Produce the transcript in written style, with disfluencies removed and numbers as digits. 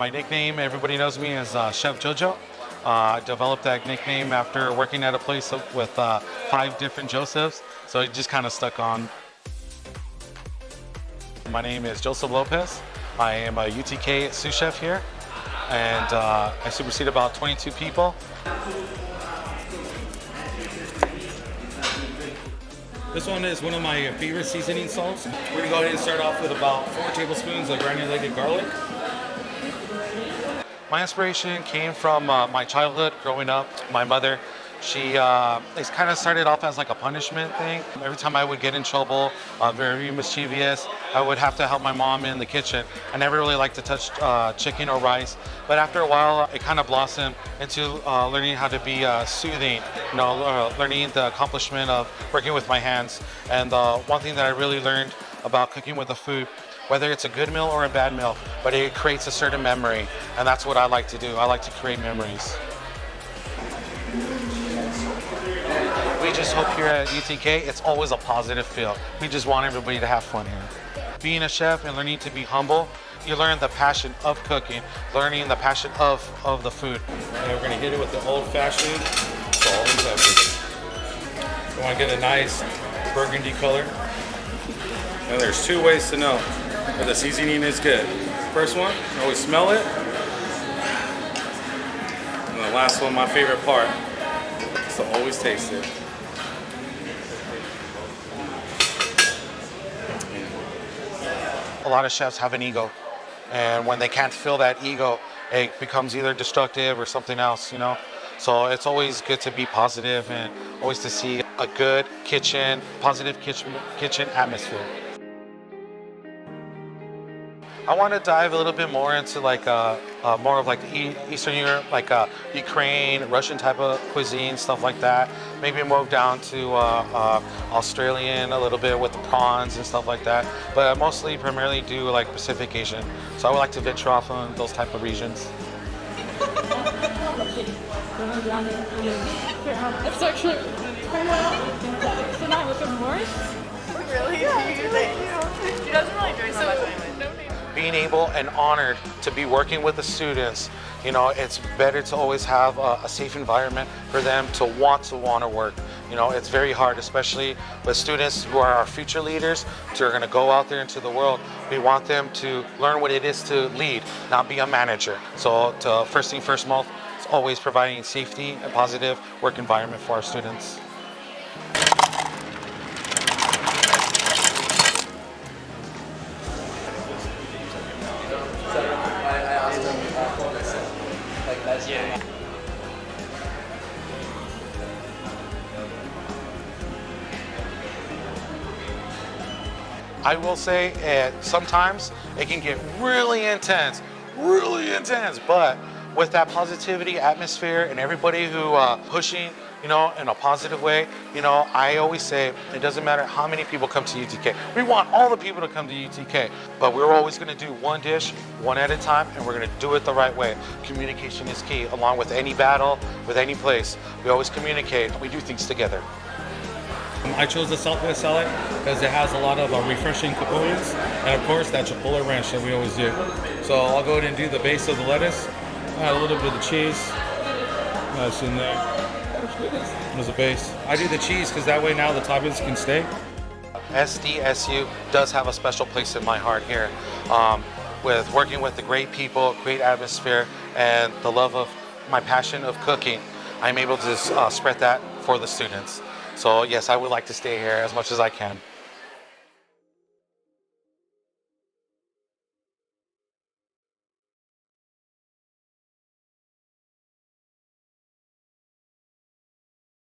My nickname, everybody knows me as Chef Jojo. I developed that nickname after working at a place with 5 different Josephs, so it just kind of stuck on. My name is Joseph Lopez. I am a UTK Sous Chef here, and I supersede about 22 people. This one is one of my favorite seasoning salts. We're gonna go ahead and start off with about 4 tablespoons of granulated garlic. My inspiration came from my childhood growing up. My mother, she it kind of started off as like a punishment thing. Every time I would get in trouble, very mischievous, I would have to help my mom in the kitchen. I never really liked to touch chicken or rice, but after a while, it kind of blossomed into learning how to be soothing, learning the accomplishment of working with my hands. And one thing that I really learned about cooking with the food, whether it's a good meal or a bad meal, but it creates a certain memory, and that's what I like to do. I like to create memories. We just hope here at UTK, it's always a positive feel. We just want everybody to have fun here. Being a chef and learning to be humble, you learn the passion of cooking, learning the passion of the food. And we're gonna hit it with the old-fashioned salt and pepper. You wanna get a nice burgundy color. And there's 2 ways to know if the seasoning is good. First one, you always smell it. And the last one, my favorite part, is to always taste it. A lot of chefs have an ego, and when they can't fill that ego, it becomes either destructive or something else, So it's always good to be positive and always to see a good kitchen, positive kitchen atmosphere. I want to dive a little bit more into more of the Eastern Europe, Ukraine, Russian type of cuisine, stuff like that. Maybe move down to Australian a little bit with the prawns and stuff like that. But I primarily do Pacific Asian. So I would like to venture off on those type of regions. It's actually tonight with remorse. Really? She doesn't really drink so much anyway. Being able and honored to be working with the students, it's better to always have a safe environment for them to want to work. It's very hard, especially with students who are our future leaders, who are going to go out there into the world. We want them to learn what it is to lead, not be a manager. So first thing first, it's always providing safety and positive work environment for our students. I will say sometimes it can get really intense, but with that positivity atmosphere and everybody who pushing, in a positive way, I always say it doesn't matter how many people come to UTK. We want all the people to come to UTK, but we're always going to do one dish, one at a time, and we're going to do it the right way. Communication is key, along with any battle, with any place. We always communicate. We do things together. I chose the Southwest salad because it has a lot of refreshing components, and of course that Chipotle ranch that we always do. So I'll go ahead and do the base of the lettuce, add a little bit of the cheese. That's in there. As a base. I do the cheese because that way now the toppings can stay. SDSU does have a special place in my heart here, with working with the great people, great atmosphere, and the love of my passion of cooking. I'm able to spread that for the students. So yes, I would like to stay here as much as I can.